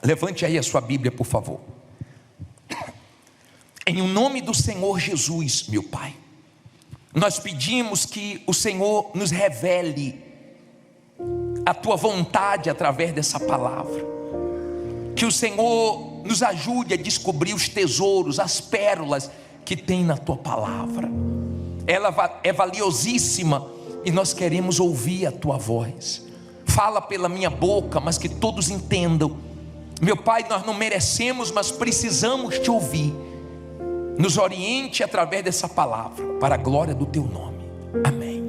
Levante aí a sua Bíblia, por favor. Em nome do Senhor Jesus, meu Pai, nós pedimos que o Senhor nos revele a Tua vontade através dessa palavra. Que o Senhor nos ajude a descobrir os tesouros, as pérolas que tem na Tua palavra. Ela é valiosíssima e nós queremos ouvir a Tua voz. Fala pela minha boca, mas que todos entendam. Meu Pai, nós não merecemos, mas precisamos Te ouvir. Nos oriente através dessa palavra, para a glória do Teu nome. Amém.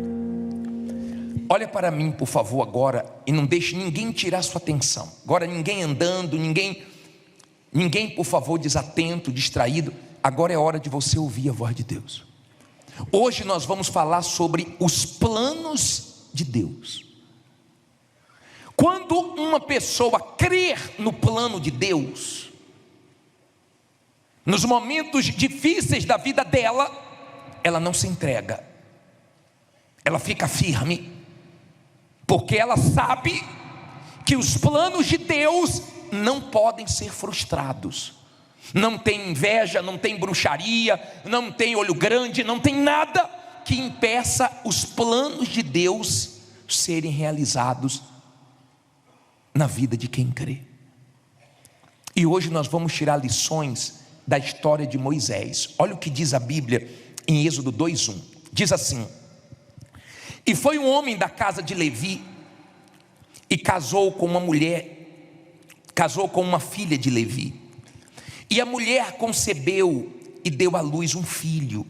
Olha para mim, por favor, agora, e não deixe ninguém tirar sua atenção. Agora ninguém andando, ninguém, por favor, desatento, distraído. Agora é hora de você ouvir a voz de Deus. Hoje nós vamos falar sobre os planos de Deus. Quando uma pessoa crer no plano de Deus, nos momentos difíceis da vida dela, ela não se entrega, ela fica firme, porque ela sabe que os planos de Deus não podem ser frustrados. Não tem inveja, não tem bruxaria, não tem olho grande, não tem nada que impeça os planos de Deus serem realizados na vida de quem crê. E hoje nós vamos tirar lições da história de Moisés. Olha o que diz a Bíblia em Êxodo 2:1. Diz assim: e foi um homem da casa de Levi e casou com uma filha de Levi. E a mulher concebeu e deu à luz um filho.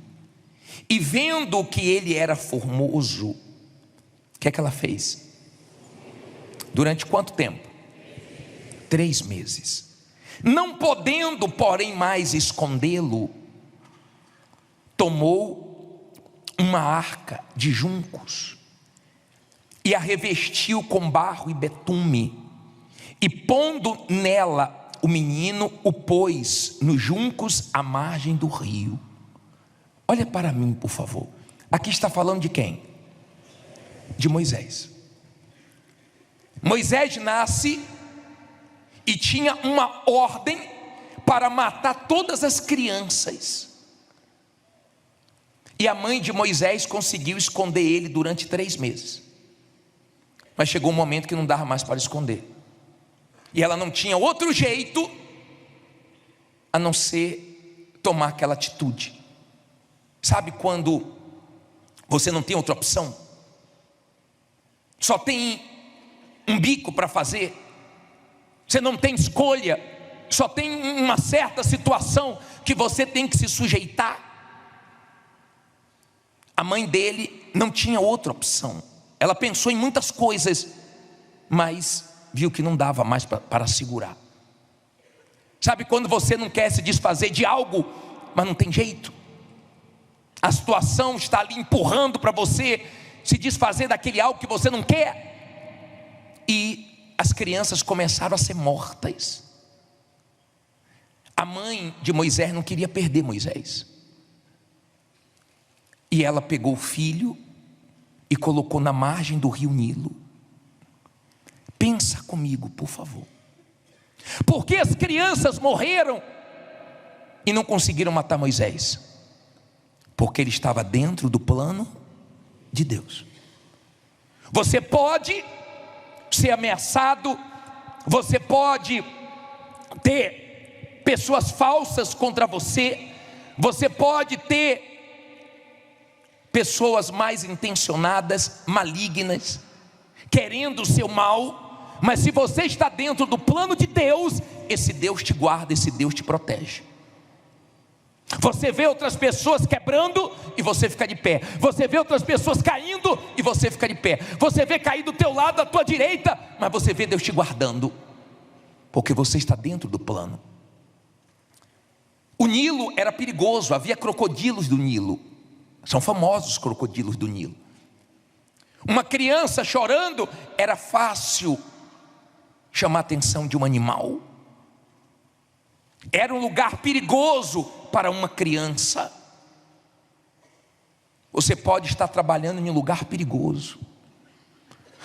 E vendo que ele era formoso, o que é que ela fez? Durante quanto tempo? 3 meses. Não podendo, porém, mais escondê-lo, tomou uma arca de juncos e a revestiu com barro e betume, e pondo nela o menino, o pôs nos juncos à margem do rio. Olha para mim, por favor. Aqui está falando de quem? De Moisés. Moisés nasce e tinha uma ordem para matar todas as crianças. E a mãe de Moisés conseguiu esconder ele durante 3 meses. Mas chegou um momento que não dava mais para esconder. E ela não tinha outro jeito a não ser tomar aquela atitude. Sabe quando você não tem outra opção? Só tem um bico para fazer. Você não tem escolha. Só tem uma certa situação que você tem que se sujeitar. A mãe dele não tinha outra opção. Ela pensou em muitas coisas, mas viu que não dava mais para segurar. Sabe quando você não quer se desfazer de algo, mas não tem jeito? A situação está ali empurrando para você se desfazer daquele algo que você não quer. E as crianças começaram a ser mortas. A mãe de Moisés não queria perder Moisés. E ela pegou o filho e colocou na margem do rio Nilo. Pensa comigo, por favor. Por que as crianças morreram e não conseguiram matar Moisés? Porque ele estava dentro do plano de Deus. Você pode ser ameaçado, você pode ter pessoas falsas contra você, você pode ter pessoas mais intencionadas, malignas, querendo o seu mal. Mas se você está dentro do plano de Deus, esse Deus te guarda, esse Deus te protege. Você vê outras pessoas quebrando e você fica de pé. Você vê outras pessoas caindo e você fica de pé. Você vê cair do teu lado, da tua direita, mas você vê Deus te guardando, porque você está dentro do plano. O Nilo era perigoso, havia crocodilos do Nilo. São famosos os crocodilos do Nilo. Uma criança chorando, era fácil chamar a atenção de um animal. Era um lugar perigoso para uma criança. Você pode estar trabalhando em um lugar perigoso.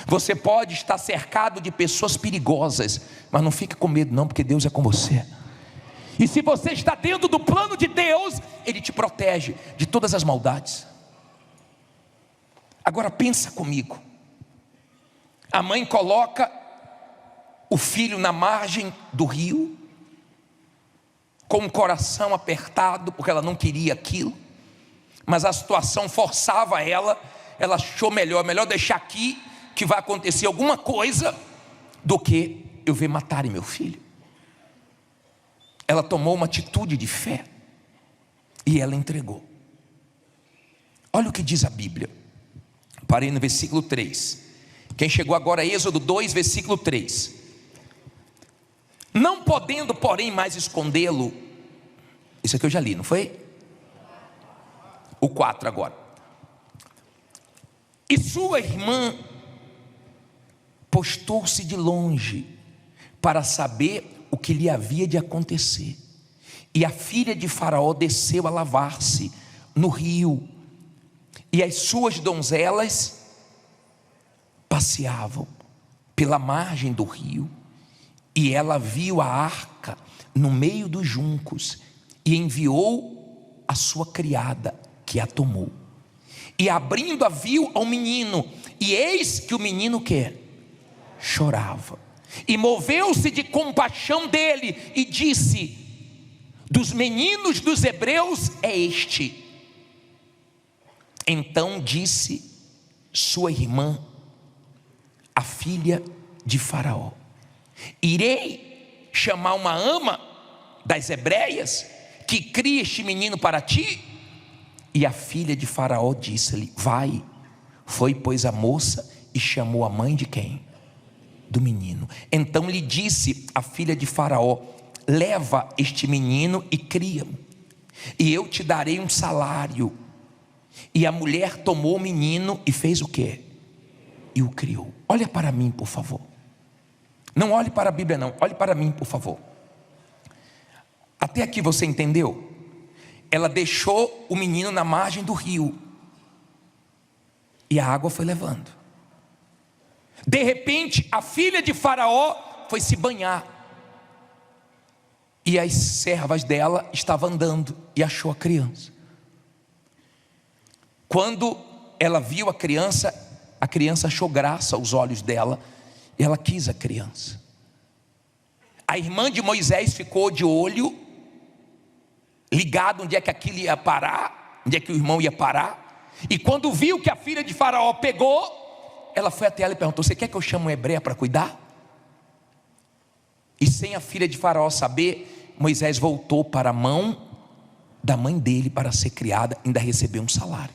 Você pode estar cercado de pessoas perigosas, mas não fique com medo não, porque Deus é com você. E se você está dentro do plano de Deus, Ele te protege de todas as maldades. Agora pensa comigo. A mãe coloca o filho na margem do rio, com o coração apertado, porque ela não queria aquilo, mas a situação forçava ela achou melhor deixar aqui, que vai acontecer alguma coisa, do que eu ver matarem meu filho. Ela tomou uma atitude de fé, e ela entregou. Olha o que diz a Bíblia. Parei no versículo 3. Quem chegou agora é Êxodo 2, versículo 3. Não podendo, porém, mais escondê-lo. Isso aqui eu já li, não foi? O 4 agora. E sua irmã postou-se de longe para saber o que lhe havia de acontecer. E a filha de Faraó desceu a lavar-se no rio, e as suas donzelas passeavam pela margem do rio. E ela viu a arca no meio dos juncos, e enviou a sua criada, que a tomou. E abrindo-a, viu ao menino, e eis que o menino chorava. E moveu-se de compaixão dele, e disse: dos meninos dos hebreus é este. Então disse sua irmã, a filha de Faraó: irei chamar uma ama das hebreias, que crie este menino para ti? E a filha de Faraó disse-lhe: vai. Foi, pois, a moça e chamou a mãe de quem? Do menino. Então lhe disse a filha de Faraó: leva este menino e cria-o, e eu te darei um salário. E a mulher tomou o menino e fez o quê? E o criou. Olha para mim, por favor. Não olhe para a Bíblia não, olhe para mim, por favor. Até aqui você entendeu? Ela deixou o menino na margem do rio, e a água foi levando. De repente, a filha de Faraó foi se banhar, e as servas dela estavam andando, e achou a criança. Quando ela viu a criança achou graça aos olhos dela, e ela quis a criança. A irmã de Moisés ficou de olho, ligado onde é que aquilo ia parar, onde é que o irmão ia parar. E quando viu que a filha de Faraó pegou, ela foi até ela e perguntou: você quer que eu chame uma hebreia para cuidar? E sem a filha de Faraó saber, Moisés voltou para a mão da mãe dele para ser criada, ainda recebeu um salário.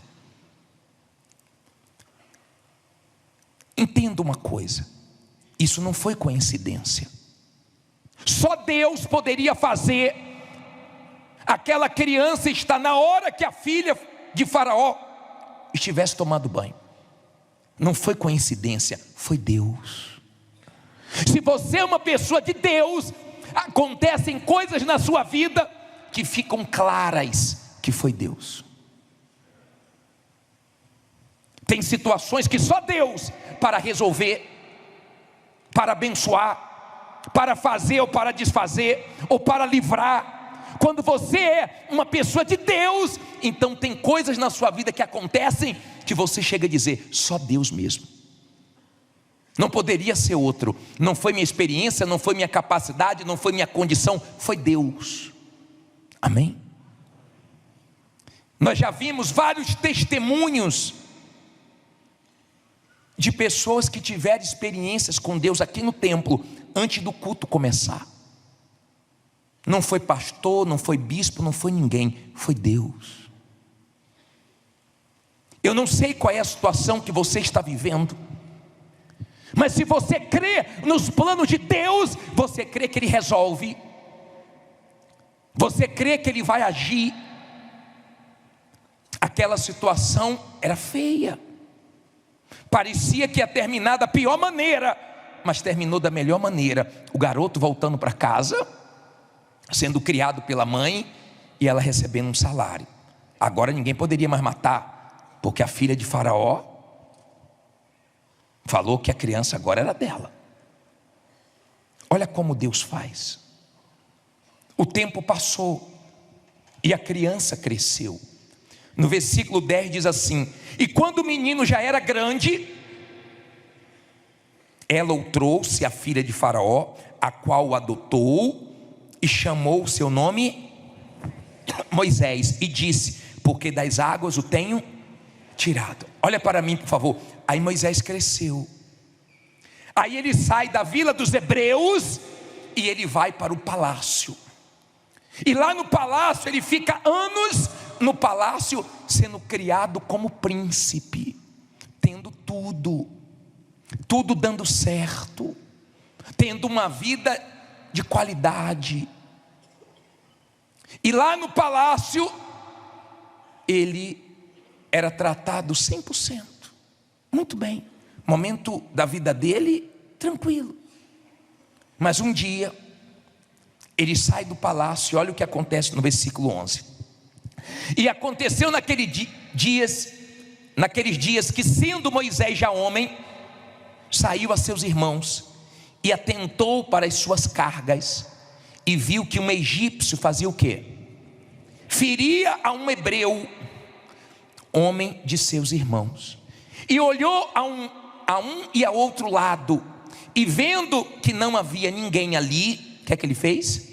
Entenda uma coisa, isso não foi coincidência. Só Deus poderia fazer aquela criança estar na hora que a filha de Faraó estivesse tomando banho. Não foi coincidência, foi Deus. Se você é uma pessoa de Deus, acontecem coisas na sua vida que ficam claras que foi Deus. Tem situações que só Deus para resolver, para abençoar, para fazer ou para desfazer, ou para livrar. Quando você é uma pessoa de Deus, então tem coisas na sua vida que acontecem que você chega a dizer: só Deus mesmo. Não poderia ser outro. Não foi minha experiência, não foi minha capacidade, não foi minha condição, foi Deus. Amém? Nós já vimos vários testemunhos de pessoas que tiveram experiências com Deus aqui no templo, antes do culto começar. Não foi pastor, não foi bispo, não foi ninguém, foi Deus. Eu não sei qual é a situação que você está vivendo, mas se você crê nos planos de Deus, você crê que Ele resolve, você crê que Ele vai agir. Aquela situação era feia, parecia que ia terminar da pior maneira, mas terminou da melhor maneira. O garoto voltando para casa, sendo criado pela mãe, e ela recebendo um salário. Agora ninguém poderia mais matar, porque a filha de Faraó Falou que a criança agora era dela. Olha como Deus faz. O tempo passou e a criança cresceu. No versículo 10 diz assim: e quando o menino já era grande, ela o trouxe à filha de Faraó, a qual o adotou, e chamou o seu nome Moisés, e disse: porque das águas o tenho tirado. Olha para mim, por favor. Aí Moisés cresceu. Aí ele sai da vila dos hebreus e ele vai para o palácio. E lá no palácio ele fica anos no palácio, sendo criado como príncipe, tendo tudo dando certo, tendo uma vida de qualidade. E lá no palácio ele era tratado 100%, muito bem. Momento da vida dele, tranquilo. Mas um dia ele sai do palácio, e olha o que acontece no versículo 11. E aconteceu naqueles dias que, sendo Moisés já homem, saiu a seus irmãos e atentou para as suas cargas, e viu que um egípcio fazia o quê? Feria a um hebreu, homem de seus irmãos. E olhou a um e a outro lado, e vendo que não havia ninguém ali, o que é que ele fez?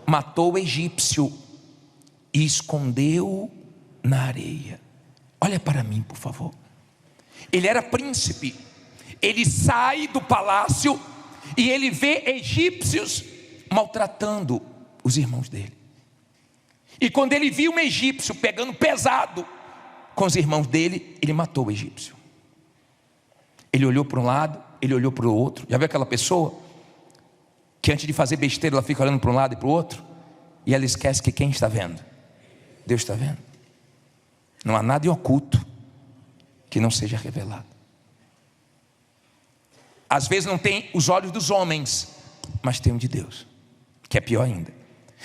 Matou o egípcio e escondeu na areia. Olha para mim, por favor. Ele era príncipe. Ele sai do palácio e ele vê egípcios maltratando os irmãos dele. E quando ele viu um egípcio pegando pesado com os irmãos dele, ele matou o egípcio. Ele olhou para um lado, ele olhou para o outro. Já viu aquela pessoa que antes de fazer besteira ela fica olhando para um lado e para o outro, e ela esquece que quem está vendo? Deus está vendo. Não há nada em oculto que não seja revelado. Às vezes não tem os olhos dos homens, mas tem o de Deus, que é pior ainda.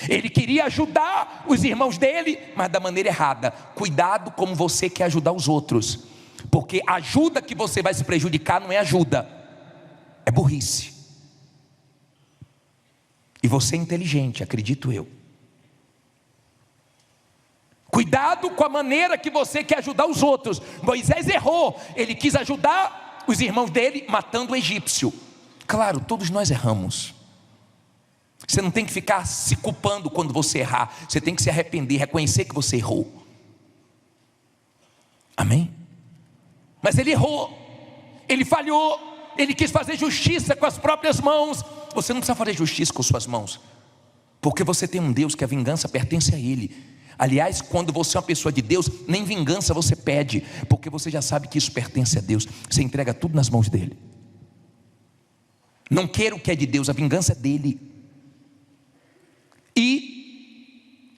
Ele queria ajudar os irmãos dele, mas da maneira errada. Cuidado como você quer ajudar os outros, porque a ajuda que você vai se prejudicar não é ajuda, é burrice. E você é inteligente, acredito eu. Cuidado com a maneira que você quer ajudar os outros. Moisés errou, ele quis ajudar os irmãos dele matando o egípcio. Claro, todos nós erramos. Você não tem que ficar se culpando quando você errar. Você tem que se arrepender, reconhecer que você errou. Amém? Mas ele errou, ele falhou, ele quis fazer justiça com as próprias mãos. Você não precisa fazer justiça com suas mãos, porque você tem um Deus que a vingança pertence a Ele. Aliás, quando você é uma pessoa de Deus, nem vingança você pede, porque você já sabe que isso pertence a Deus. Você entrega tudo nas mãos dele. Não queira o que é de Deus, a vingança é dele. E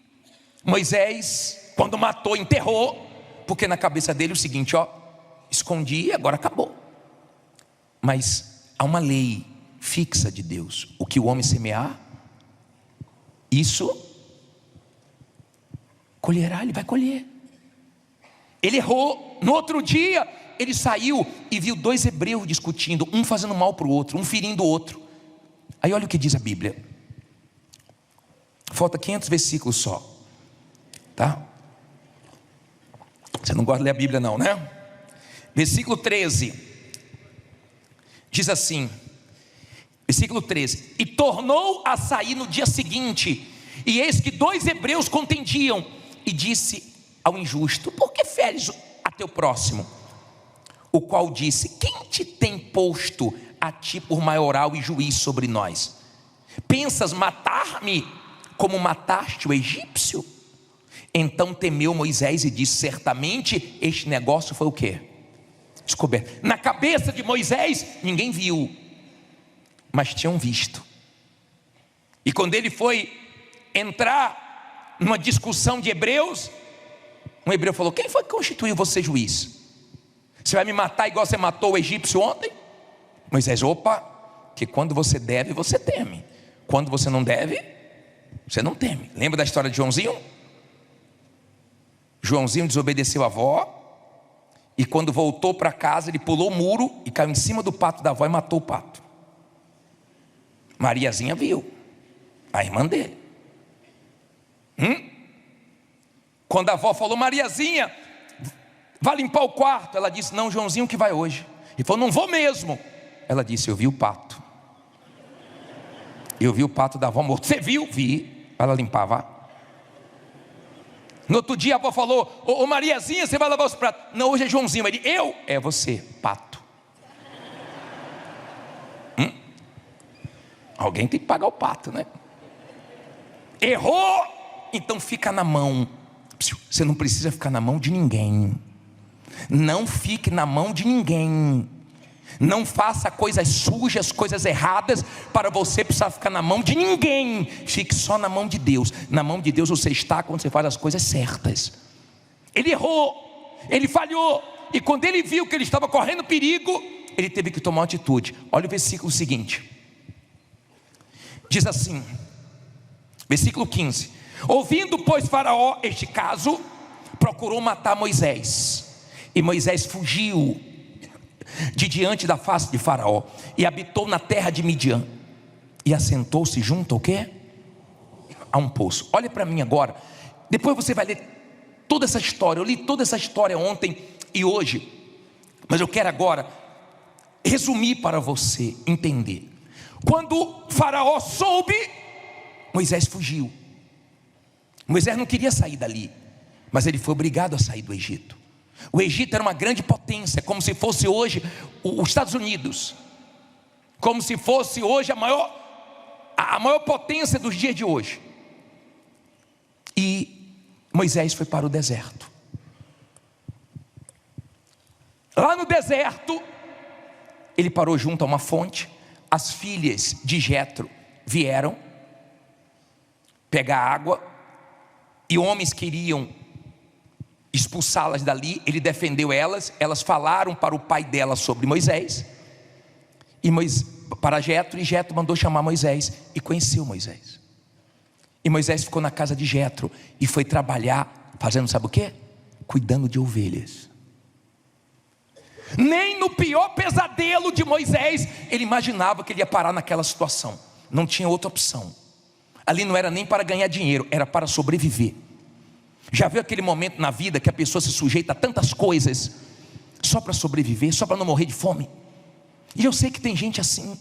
Moisés, quando matou, enterrou, porque na cabeça dele o seguinte: escondi, agora acabou. Mas há uma lei fixa de Deus: o que o homem semear, isso colherá, ele vai colher. Ele errou. No outro dia ele saiu e viu dois hebreus discutindo, um fazendo mal para o outro, um ferindo o outro. Aí olha o que diz a Bíblia. Falta 500 versículos só, tá? Você não gosta de ler a Bíblia não, né? Versículo 13 diz assim, versículo 13: e tornou a sair no dia seguinte, e eis que dois hebreus contendiam, e disse ao injusto: por que feres a teu próximo? O qual disse: quem te tem posto a ti por maioral e juiz sobre nós? Pensas matar-me como mataste o egípcio? Então temeu Moisés e disse: certamente este negócio foi o quê? Descoberto. Na cabeça de Moisés ninguém viu, mas tinham visto. E quando ele foi entrar numa discussão de hebreus, um hebreu falou: quem foi que constituiu você juiz? Você vai me matar igual você matou o egípcio ontem? Moisés: opa, que quando você deve, você teme. Quando você não deve, você não teme. Lembra da história de Joãozinho? Joãozinho desobedeceu a avó, E quando voltou para casa, ele pulou o muro e caiu em cima do pato da avó e matou o pato. Mariazinha viu, a irmã dele. Quando a avó falou: Mariazinha, vai limpar o quarto. Ela disse: não, Joãozinho que vai hoje. Ele falou: não vou mesmo. Ela disse: eu vi o pato. Eu vi o pato da avó morto. Você viu? Vi. Ela limpava. No outro dia a avó falou: ô Mariazinha, você vai lavar os pratos? Não, hoje é Joãozinho. Ele: eu? É você, pato. Alguém tem que pagar o pato, né? Errou? Então fica na mão. Você não precisa ficar na mão de ninguém. Não fique na mão de ninguém. Não faça coisas sujas, coisas erradas, para você precisar ficar na mão de ninguém. Fique só na mão de Deus. Na mão de Deus você está quando você faz as coisas certas. Ele errou, ele falhou, e quando ele viu que ele estava correndo perigo, ele teve que tomar uma atitude. Olha o versículo seguinte. Diz assim, versículo 15: ouvindo, pois, Faraó este caso, procurou matar Moisés. E Moisés fugiu de diante da face de Faraó e habitou na terra de Midian. E assentou-se junto ao quê? A um poço. Olha para mim agora. Depois você vai ler toda essa história. Eu li toda essa história ontem e hoje, mas eu quero agora resumir para você entender. Quando Faraó soube, Moisés fugiu. Moisés não queria sair dali, mas ele foi obrigado a sair do Egito. O Egito era uma grande potência, como se fosse hoje os Estados Unidos, como se fosse hoje a maior potência dos dias de hoje. E Moisés foi para o deserto. Lá no deserto, ele parou junto a uma fonte. As filhas de Jetro vieram pegar água, e homens queriam expulsá-las dali. Ele defendeu elas. Elas falaram para o pai dela sobre Moisés, para Jetro, e Jetro mandou chamar Moisés, e conheceu Moisés. E Moisés ficou na casa de Jetro e foi trabalhar, fazendo sabe o quê? Cuidando de ovelhas. Nem no pior pesadelo de Moisés ele imaginava que ele ia parar naquela situação. Não tinha outra opção. Ali não era nem para ganhar dinheiro, era para sobreviver. Já viu aquele momento na vida que a pessoa se sujeita a tantas coisas só para sobreviver, só para não morrer de fome? E eu sei que tem gente assim.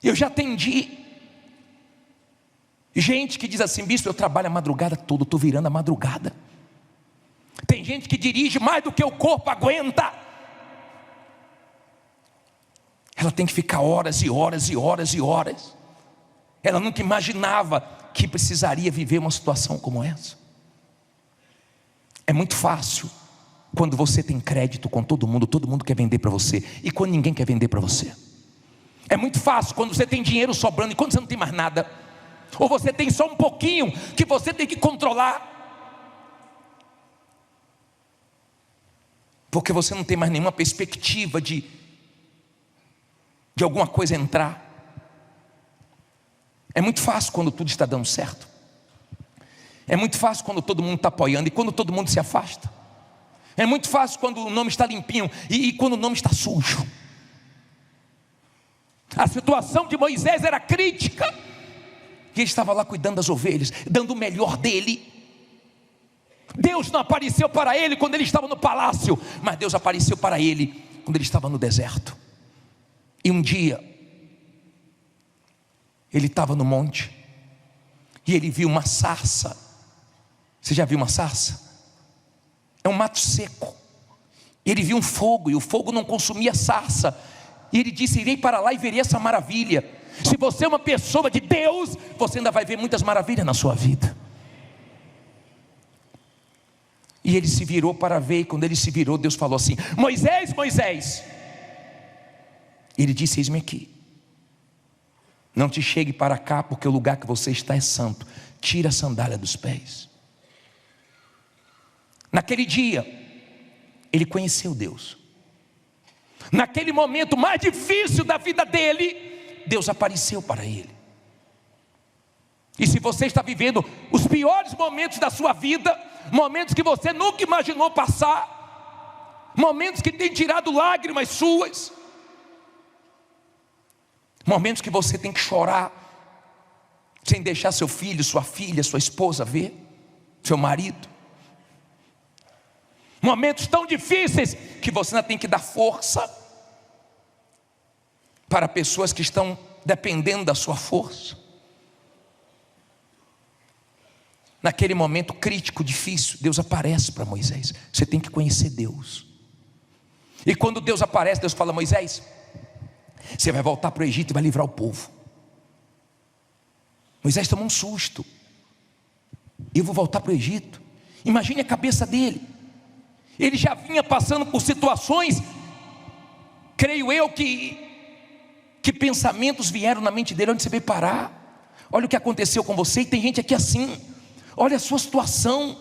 Eu já atendi gente que diz assim: bispo, eu trabalho a madrugada toda, estou virando a madrugada. Tem gente que dirige mais do que o corpo aguenta. Ela tem que ficar horas e horas e horas e horas. Ela nunca imaginava que precisaria viver uma situação como essa. É muito fácil quando você tem crédito com todo mundo quer vender para você, e quando ninguém quer vender para você. É muito fácil quando você tem dinheiro sobrando e quando você não tem mais nada, ou você tem só um pouquinho que você tem que controlar, porque você não tem mais nenhuma perspectiva de alguma coisa entrar. É muito fácil quando tudo está dando certo. É muito fácil quando todo mundo está apoiando e quando todo mundo se afasta. É muito fácil quando o nome está limpinho e quando o nome está sujo. A situação de Moisés era crítica, e ele estava lá cuidando das ovelhas, dando o melhor dele. Deus não apareceu para ele quando ele estava no palácio, mas Deus apareceu para ele quando ele estava no deserto. E um dia ele estava no monte e ele viu uma sarça. Você já viu uma sarça? É um mato seco. Ele viu um fogo e o fogo não consumia a sarça. E ele disse: irei para lá e verei essa maravilha. Se você é uma pessoa de Deus, você ainda vai ver muitas maravilhas na sua vida. E ele se virou para ver, e quando ele se virou, Deus falou assim: Moisés, Moisés. Ele disse: eis-me aqui. Não te chegue para cá, porque o lugar que você está é santo. Tira a sandália dos pés. Naquele dia, ele conheceu Deus. Naquele momento mais difícil da vida dele, Deus apareceu para ele. E se você está vivendo os piores momentos da sua vida, momentos que você nunca imaginou passar, momentos que tem tirado lágrimas suas, momentos que você tem que chorar, sem deixar seu filho, sua filha, sua esposa ver, seu marido, momentos tão difíceis, que você ainda tem que dar força, para pessoas que estão dependendo da sua força. Naquele momento crítico, difícil, Deus aparece para Moisés. Você tem que conhecer Deus. E quando Deus aparece, Deus fala: Moisés, você vai voltar para o Egito e vai livrar o povo. Moisés tomou um susto. Eu vou voltar para o Egito. Imagine a cabeça dele. Ele já vinha passando por situações, creio eu que pensamentos vieram na mente dele. Onde você veio parar? Olha o que aconteceu com você. E tem gente aqui assim. Olha a sua situação,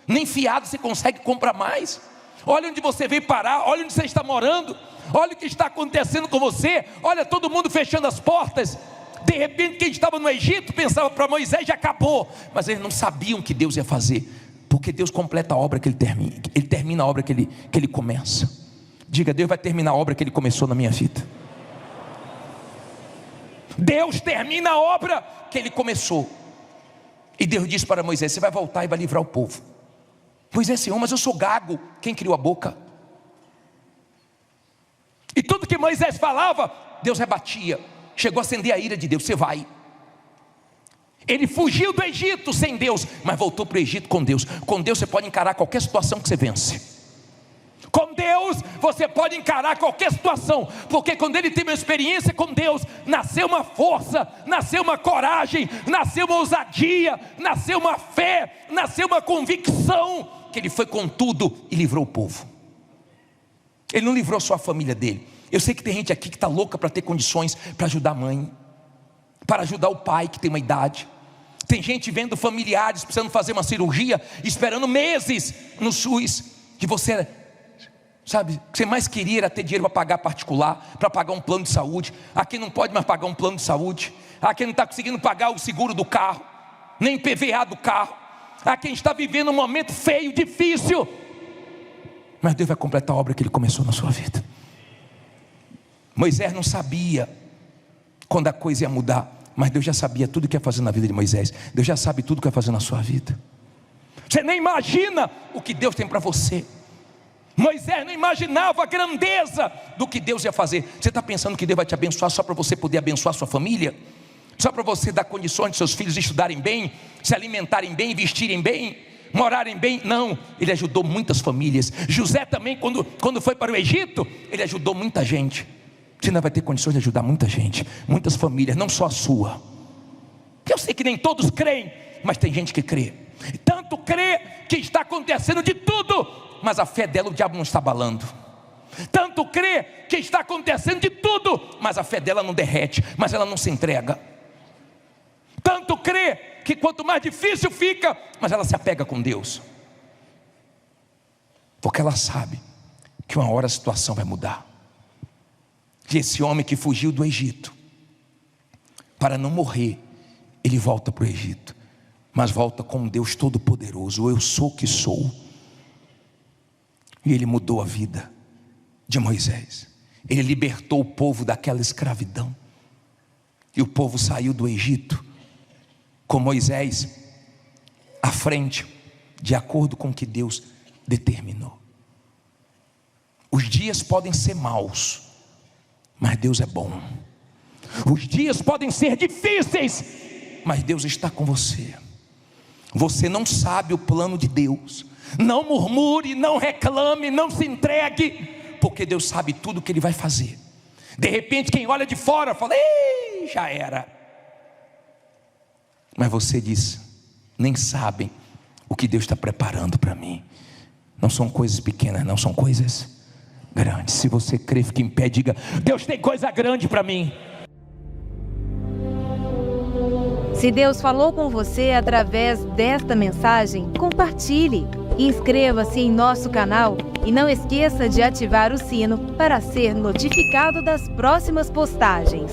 nem fiado você consegue comprar mais. Olha onde você veio parar, olha onde você está morando, olha o que está acontecendo com você. Olha todo mundo fechando as portas. De repente quem estava no Egito pensava para Moisés: já acabou. Mas eles não sabiam o que Deus ia fazer, porque Deus completa a obra que Ele termina. Ele termina a obra que ele começa. Diga: Deus vai terminar a obra que Ele começou na minha vida. Deus termina a obra que Ele começou. E Deus disse para Moisés: você vai voltar e vai livrar o povo. Moisés: Senhor, mas eu sou gago. Quem criou a boca? E tudo que Moisés falava, Deus rebatia. Chegou a acender a ira de Deus: você vai. Ele fugiu do Egito sem Deus, mas voltou para o Egito com Deus. Com Deus você pode encarar qualquer situação que você vence. Com Deus você pode encarar qualquer situação, porque quando ele teve uma experiência com Deus, nasceu uma força, nasceu uma coragem, nasceu uma ousadia, nasceu uma fé, nasceu uma convicção, que ele foi com tudo e livrou o povo. Ele não livrou só a família dele. Eu sei que tem gente aqui que está louca para ter condições para ajudar a mãe, para ajudar o pai que tem uma idade. Tem gente vendo familiares precisando fazer uma cirurgia, esperando meses no SUS, que você... sabe, o que você mais queria era ter dinheiro para pagar particular, para pagar um plano de saúde. Aqui não pode mais pagar um plano de saúde. Aqui não está conseguindo pagar o seguro do carro, nem PVA do carro. Aqui a gente está vivendo um momento feio, difícil. Mas Deus vai completar a obra que Ele começou na sua vida. Moisés não sabia quando a coisa ia mudar, mas Deus já sabia tudo o que ia fazer na vida de Moisés. Deus já sabe tudo o que vai fazer na sua vida. Você nem imagina o que Deus tem para você. Moisés não imaginava a grandeza do que Deus ia fazer. Você está pensando que Deus vai te abençoar só para você poder abençoar a sua família? Só para você dar condições de seus filhos estudarem bem, se alimentarem bem, vestirem bem, morarem bem? Não, Ele ajudou muitas famílias. José também, quando foi para o Egito, ele ajudou muita gente. Você ainda vai ter condições de ajudar muita gente, muitas famílias, não só a sua. Eu sei que nem todos creem, mas tem gente que crê. Tanto crê que está acontecendo de tudo, mas a fé dela o diabo não está abalando. Tanto crê que está acontecendo de tudo, mas a fé dela não derrete, mas ela não se entrega. Tanto crê que quanto mais difícil fica, mas ela se apega com Deus, porque ela sabe que uma hora a situação vai mudar. E esse homem que fugiu do Egito, para não morrer, ele volta para o Egito, mas volta com um Deus todo poderoso. Eu sou que sou. E ele mudou a vida de Moisés. Ele libertou o povo daquela escravidão. E o povo saiu do Egito com Moisés à frente, de acordo com o que Deus determinou. Os dias podem ser maus, mas Deus é bom. Os dias podem ser difíceis, mas Deus está com você. Você não sabe o plano de Deus. Não murmure, não reclame, não se entregue, porque Deus sabe tudo o que Ele vai fazer. De repente quem olha de fora fala: ei, já era. Mas você diz: nem sabem o que Deus está preparando para mim. Não são coisas pequenas, não, são coisas grandes. Se você crê, fique em pé, diga: Deus tem coisa grande para mim. Se Deus falou com você através desta mensagem, compartilhe. Inscreva-se em nosso canal e não esqueça de ativar o sino para ser notificado das próximas postagens.